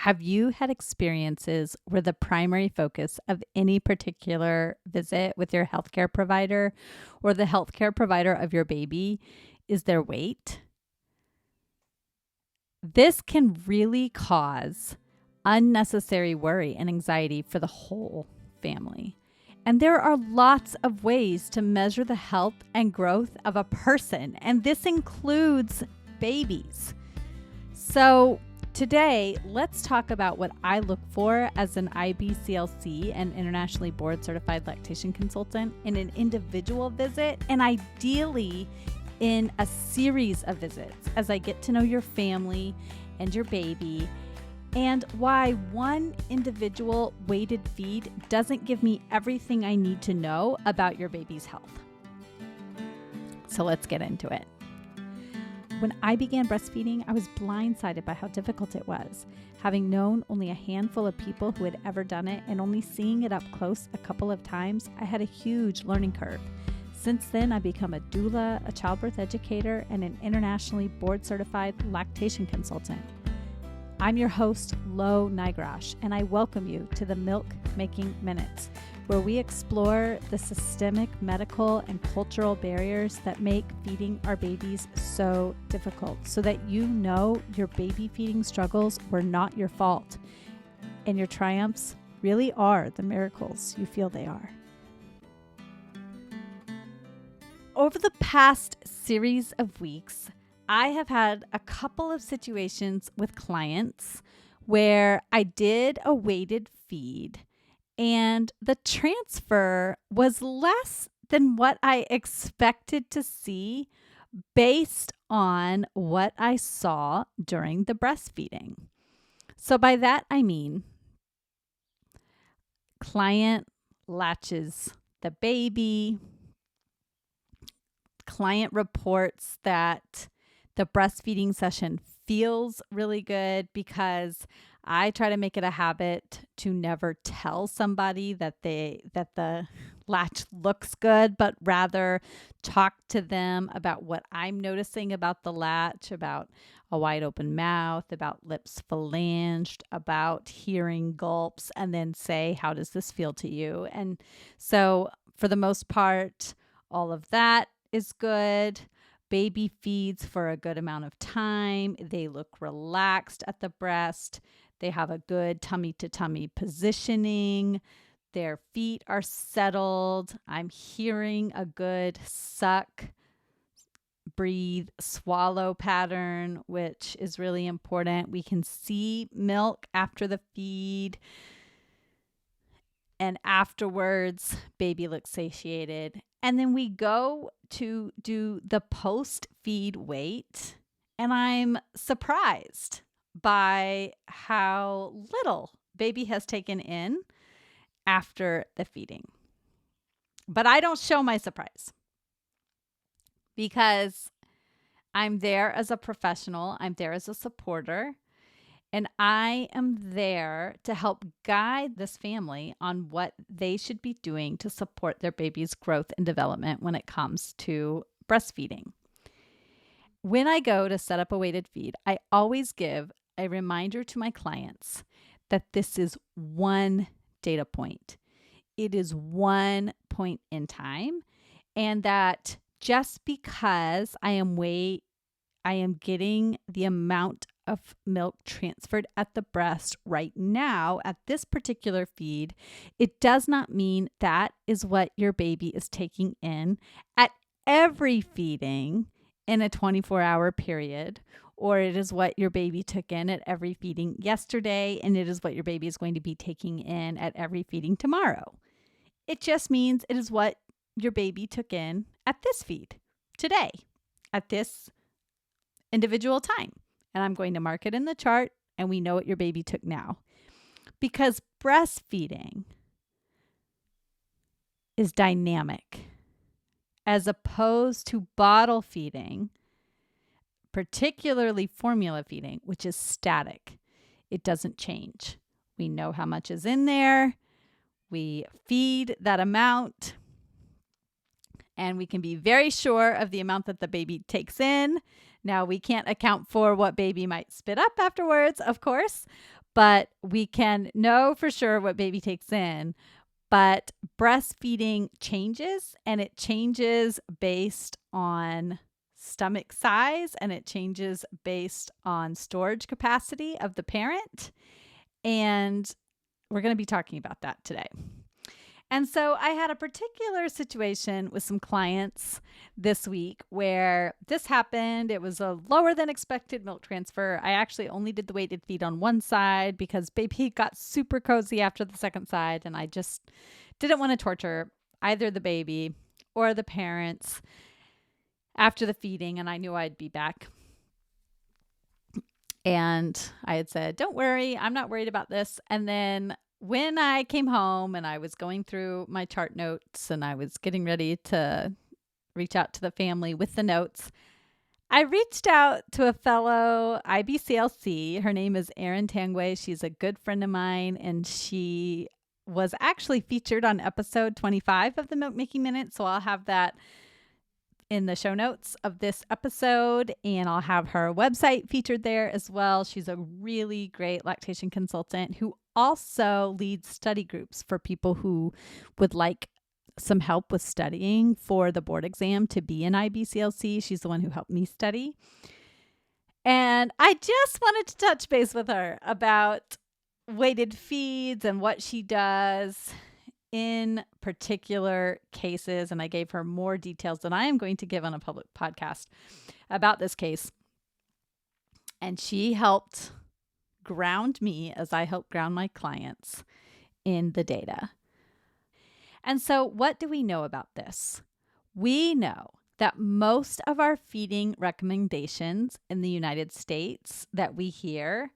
Have you had experiences where the primary focus of any particular visit with your healthcare provider or the healthcare provider of your baby is their weight? This can really cause unnecessary worry and anxiety for the whole family. And there are lots of ways to measure the health and growth of a person, and this includes babies. So, today, let's talk about what I look for as an IBCLC, an internationally board certified lactation consultant, in an individual visit, and ideally in a series of visits as I get to know your family and your baby, and why one individual weighted feed doesn't give me everything I need to know about your baby's health. So let's get into it. When I began breastfeeding, I was blindsided by how difficult it was. Having known only a handful of people who had ever done it and only seeing it up close a couple of times, I had a huge learning curve. Since then, I've become a doula, a childbirth educator, and an internationally board-certified lactation consultant. I'm your host, Lo Nigrosh, and I welcome you to the Milk Making Minutes, where we explore the systemic, medical, and cultural barriers that make feeding our babies so difficult, so that you know your baby feeding struggles were not your fault, and your triumphs really are the miracles you feel they are. Over the past series of weeks, I have had a couple of situations with clients where I did a weighted feed and the transfer was less than what I expected to see based on what I saw during the breastfeeding. So by that, I mean, client latches the baby. Client reports that the breastfeeding session feels really good because I try to make it a habit to never tell somebody that the latch looks good, but rather talk to them about what I'm noticing about the latch, about a wide open mouth, about lips phalanged, about hearing gulps, and then say, how does this feel to you? And so for the most part, all of that is good. Baby feeds for a good amount of time. They look relaxed at the breast. They have a good tummy to tummy positioning. Their feet are settled. I'm hearing a good suck, breathe, swallow pattern, which is really important. We can see milk after the feed. And afterwards, baby looks satiated. And then we go to do the post-feed weight, and I'm surprised by how little baby has taken in after the feeding. But I don't show my surprise because I'm there as a professional. I'm there as a supporter. And I am there to help guide this family on what they should be doing to support their baby's growth and development when it comes to breastfeeding. When I go to set up a weighted feed, I always give a reminder to my clients that this is one data point. It is one point in time, and that just because I am getting the amount of milk transferred at the breast right now at this particular feed, it does not mean that is what your baby is taking in at every feeding in a 24-hour period, or it is what your baby took in at every feeding yesterday, and it is what your baby is going to be taking in at every feeding tomorrow. It just means it is what your baby took in at this feed today, at this individual time. And I'm going to mark it in the chart, and we know what your baby took now. Because breastfeeding is dynamic as opposed to bottle feeding, particularly formula feeding, which is static. It doesn't change. We know how much is in there. We feed that amount, and we can be very sure of the amount that the baby takes in. Now, we can't account for what baby might spit up afterwards, of course, but we can know for sure what baby takes in. But breastfeeding changes, and it changes based on stomach size, and it changes based on storage capacity of the parent. And we're going to be talking about that today. And so I had a particular situation with some clients this week where this happened. It was a lower than expected milk transfer. I actually only did the weighted feed on one side because baby got super cozy after the second side. And I just didn't want to torture either the baby or the parents after the feeding. And I knew I'd be back. And I had said, don't worry, I'm not worried about this. And then when I came home and I was going through my chart notes and I was getting ready to reach out to the family with the notes, I reached out to a fellow IBCLC. Her name is Erin Tangway. She's a good friend of mine, and she was actually featured on episode 25 of the Milk Making Minute. So I'll have that in the show notes of this episode, and I'll have her website featured there as well. She's a really great lactation consultant who also leads study groups for people who would like some help with studying for the board exam to be an IBCLC. She's the one who helped me study. And I just wanted to touch base with her about weighted feeds and what she does in particular cases. And I gave her more details than I am going to give on a public podcast about this case. And she helped ground me as I help ground my clients in the data. And so what do we know about this? We know that most of our feeding recommendations in the United States that we hear,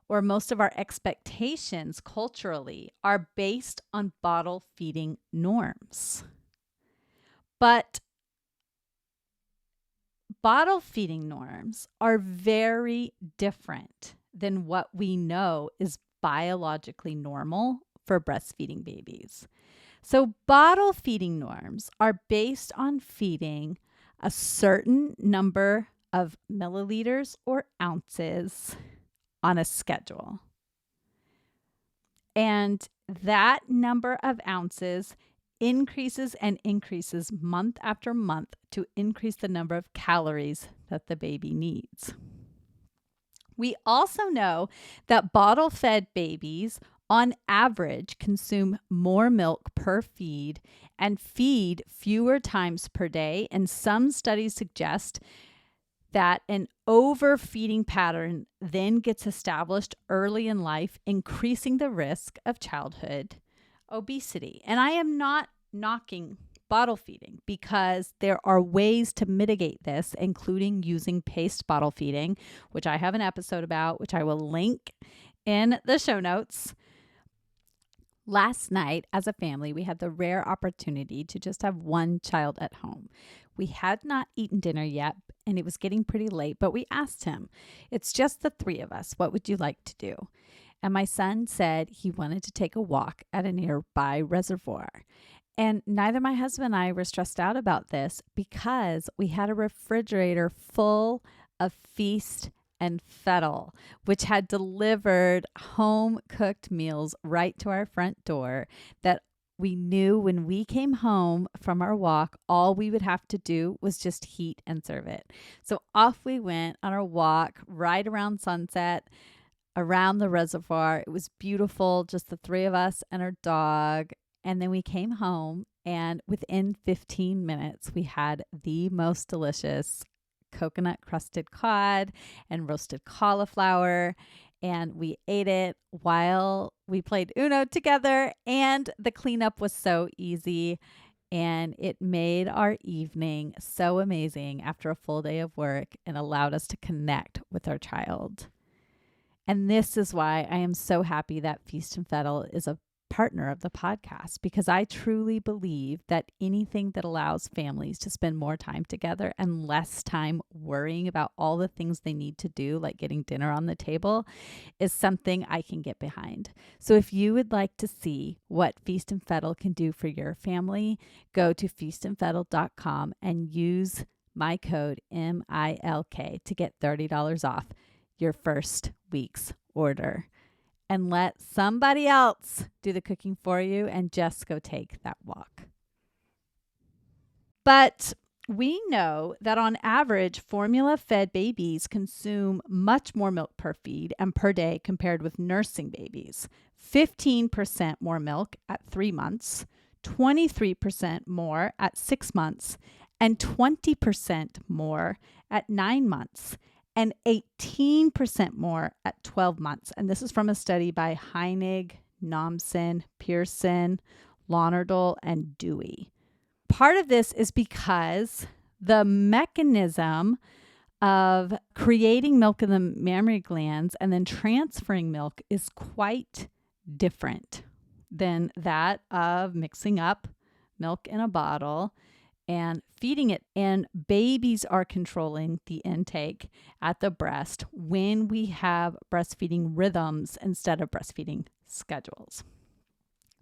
or most of our expectations culturally, are based on bottle feeding norms. But bottle feeding norms are very different than what we know is biologically normal for breastfeeding babies. So bottle feeding norms are based on feeding a certain number of milliliters or ounces on a schedule. And that number of ounces increases and increases month after month to increase the number of calories that the baby needs. We also know that bottle-fed babies on average consume more milk per feed and feed fewer times per day. And some studies suggest that an overfeeding pattern then gets established early in life, increasing the risk of childhood obesity. And I am not knocking bottle feeding because there are ways to mitigate this, including using paced bottle feeding, which I have an episode about, which I will link in the show notes. Last night, as a family, we had the rare opportunity to just have one child at home. We had not eaten dinner yet, and it was getting pretty late, but we asked him, it's just the three of us. What would you like to do? And my son said he wanted to take a walk at a nearby reservoir. And neither my husband and I were stressed out about this because we had a refrigerator full of Feast and Fettle, which had delivered home-cooked meals right to our front door that we knew when we came home from our walk, all we would have to do was just heat and serve it. So off we went on our walk right around sunset, around the reservoir. It was beautiful, just the three of us and our dog. And then we came home, and within 15 minutes, we had the most delicious coconut crusted cod and roasted cauliflower, and we ate it while we played Uno together, and the cleanup was so easy, and it made our evening so amazing after a full day of work and allowed us to connect with our child. And this is why I am so happy that Feast and Fettle is a partner of the podcast, because I truly believe that anything that allows families to spend more time together and less time worrying about all the things they need to do, like getting dinner on the table, is something I can get behind. So if you would like to see what Feast and Fettle can do for your family, go to feastandfettle.com and use my code MILK to get $30 off your first week's order. and let somebody else do the cooking for you and just go take that walk. But we know that on average, formula-fed babies consume much more milk per feed and per day compared with nursing babies. 15% more milk at 3 months, 23% more at 6 months, and 20% more at 9 months, and 18% more at 12 months. And this is from a study by Heinig, Nomsen, Pearson, Lonergan, and Dewey. Part of this is because the mechanism of creating milk in the mammary glands and then transferring milk is quite different than that of mixing up milk in a bottle and feeding it. And babies are controlling the intake at the breast when we have breastfeeding rhythms instead of breastfeeding schedules.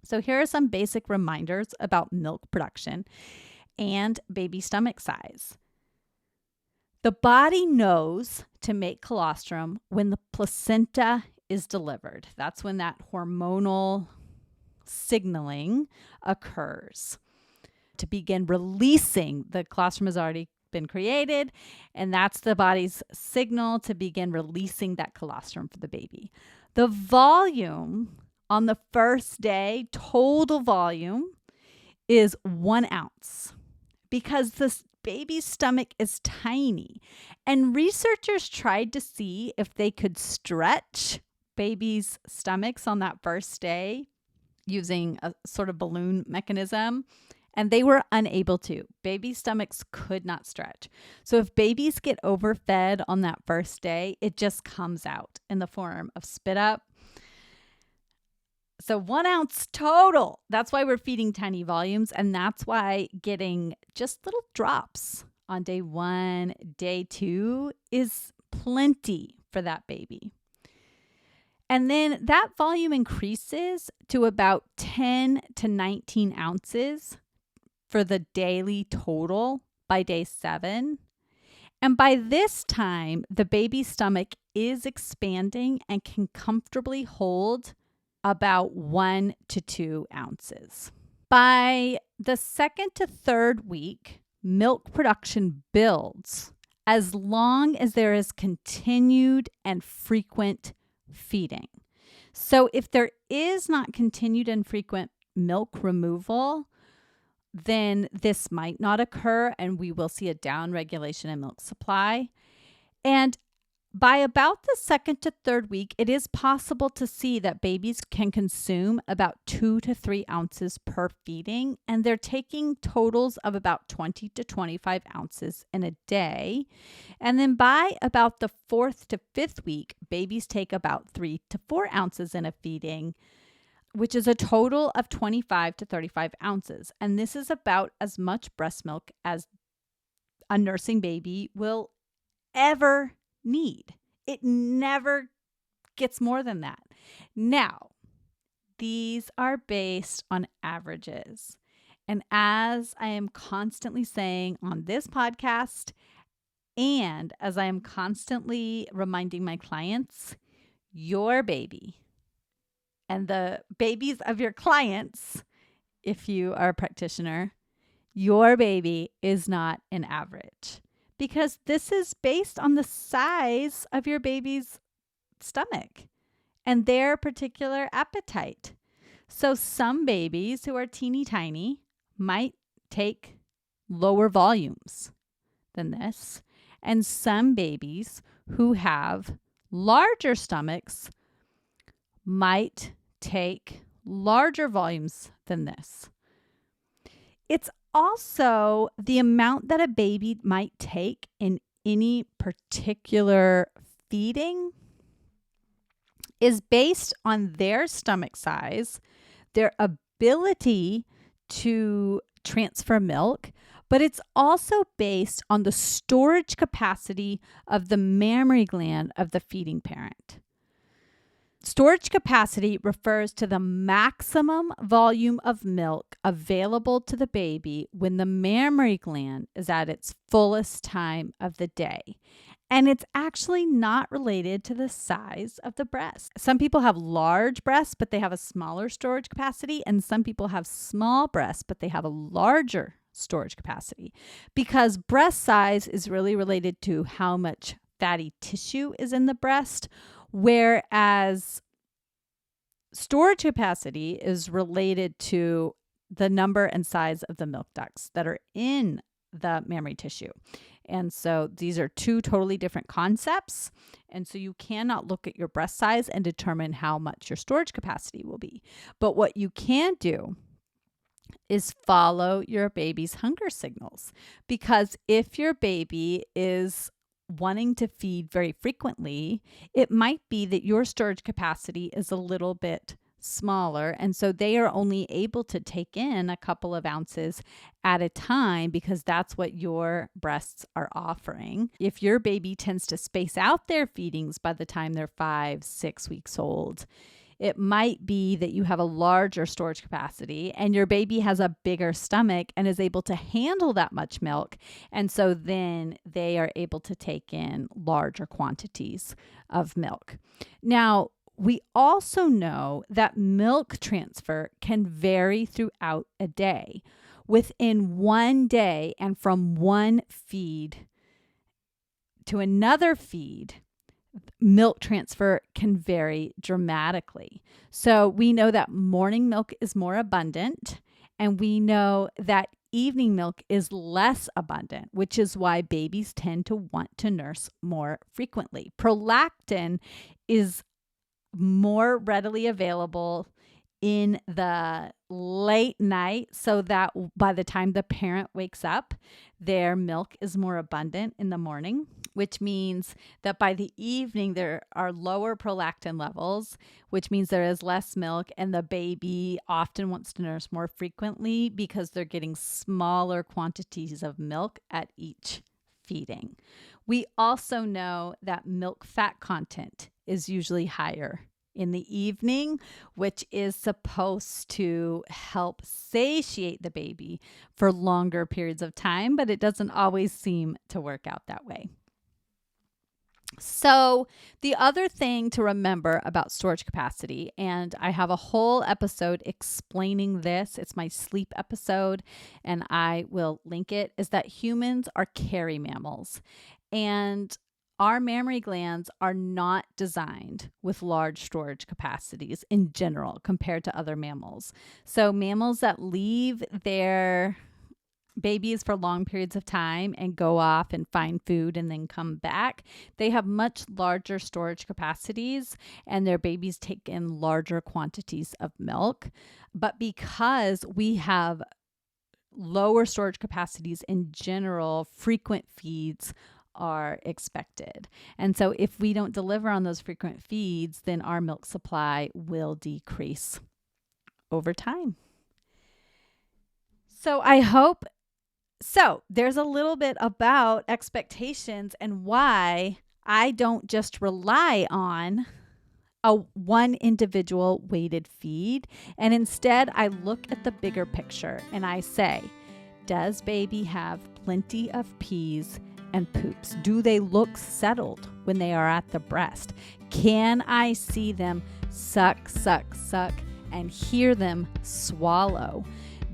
So here are some basic reminders about milk production and baby stomach size. The body knows to make colostrum when the placenta is delivered. That's when that hormonal signaling occurs to begin releasing. The colostrum has already been created, and that's the body's signal to begin releasing that colostrum for the baby. The volume on the first day, total volume, is 1 ounce because the baby's stomach is tiny. And researchers tried to see if they could stretch babies' stomachs on that first day using a sort of balloon mechanism, and they were unable to. Baby stomachs could not stretch. So if babies get overfed on that first day, it just comes out in the form of spit up. So 1 ounce total. That's why we're feeding tiny volumes. And that's why getting just little drops on day 1, day 2 is plenty for that baby. And then that volume increases to about 10 to 19 ounces for the daily total by day 7. And by this time, the baby's stomach is expanding and can comfortably hold about 1 to 2 ounces. By the 2nd to 3rd week, milk production builds as long as there is continued and frequent feeding. So if there is not continued and frequent milk removal, then this might not occur and we will see a downregulation in milk supply. And by about the 2nd to 3rd week, it is possible to see that babies can consume about 2 to 3 ounces per feeding, and they're taking totals of about 20 to 25 ounces in a day. And then by about the 4th to 5th week, babies take about 3 to 4 ounces in a feeding, which is a total of 25 to 35 ounces. And this is about as much breast milk as a nursing baby will ever need. It never gets more than that. Now, these are based on averages. And as I am constantly saying on this podcast, and as I am constantly reminding my clients, your baby and the babies of your clients, if you are a practitioner, your baby is not an average. Because this is based on the size of your baby's stomach and their particular appetite. So some babies who are teeny tiny might take lower volumes than this. And some babies who have larger stomachs might take larger volumes than this. It's also the amount that a baby might take in any particular feeding is based on their stomach size, their ability to transfer milk, but it's also based on the storage capacity of the mammary gland of the feeding parent. Storage capacity refers to the maximum volume of milk available to the baby when the mammary gland is at its fullest time of the day. And it's actually not related to the size of the breast. Some people have large breasts, but they have a smaller storage capacity. And some people have small breasts, but they have a larger storage capacity, because breast size is really related to how much fatty tissue is in the breast, whereas storage capacity is related to the number and size of the milk ducts that are in the mammary tissue. And so these are two totally different concepts. And so you cannot look at your breast size and determine how much your storage capacity will be. But what you can do is follow your baby's hunger signals. Because if your baby is wanting to feed very frequently, it might be that your storage capacity is a little bit smaller. And so they are only able to take in a couple of ounces at a time, because that's what your breasts are offering. If your baby tends to space out their feedings by the time they're 5-6 weeks old, it might be that you have a larger storage capacity and your baby has a bigger stomach and is able to handle that much milk. And so then they are able to take in larger quantities of milk. Now, we also know that milk transfer can vary throughout a day. Within one day and from one feed to another feed, milk transfer can vary dramatically. So we know that morning milk is more abundant, and we know that evening milk is less abundant, which is why babies tend to want to nurse more frequently. Prolactin is more readily available in the late night, so that by the time the parent wakes up, their milk is more abundant in the morning, which means that by the evening there are lower prolactin levels, which means there is less milk, and the baby often wants to nurse more frequently because they're getting smaller quantities of milk at each feeding. We also know that milk fat content is usually higher in the evening, which is supposed to help satiate the baby for longer periods of time, but it doesn't always seem to work out that way. So the other thing to remember about storage capacity, and I have a whole episode explaining this, it's my sleep episode, and I will link it, is that humans are carry mammals. And our mammary glands are not designed with large storage capacities in general compared to other mammals. So mammals that leave their babies for long periods of time and go off and find food and then come back, they have much larger storage capacities, and their babies take in larger quantities of milk. But because we have lower storage capacities in general, frequent feeds are expected. And so if we don't deliver on those frequent feeds, then our milk supply will decrease over time. So there's a little bit about expectations and why I don't just rely on a one individual weighted feed. And instead I look at the bigger picture and I say, does baby have plenty of peas and poops? Do they look settled when they are at the breast? Can I see them suck, suck, suck, and hear them swallow?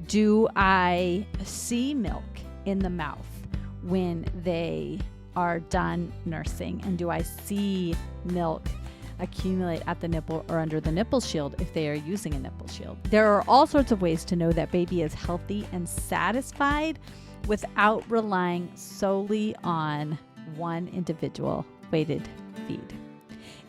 Do I see milk in the mouth when they are done nursing? And do I see milk accumulate at the nipple or under the nipple shield if they are using a nipple shield? There are all sorts of ways to know that baby is healthy and satisfied without relying solely on one individual weighted feed.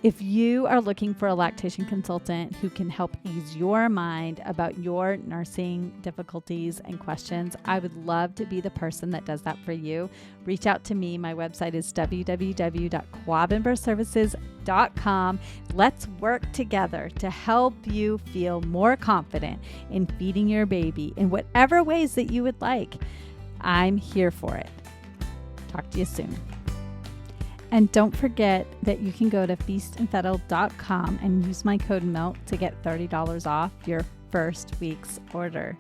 If you are looking for a lactation consultant who can help ease your mind about your nursing difficulties and questions, I would love to be the person that does that for you. Reach out to me. My website is www.quabbinbirthservices.com. Let's work together to help you feel more confident in feeding your baby in whatever ways that you would like. I'm here for it. Talk to you soon. And don't forget that you can go to feastandfettle.com and use my code MILK to get $30 off your first week's order.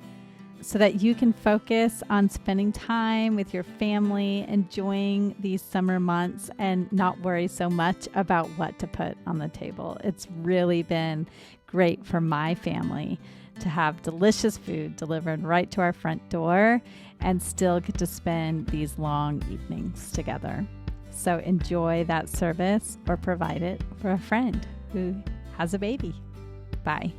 so that you can focus on spending time with your family, enjoying these summer months, and not worry so much about what to put on the table. It's really been great for my family to have delicious food delivered right to our front door and still get to spend these long evenings together. So enjoy that service or provide it for a friend who has a baby. Bye.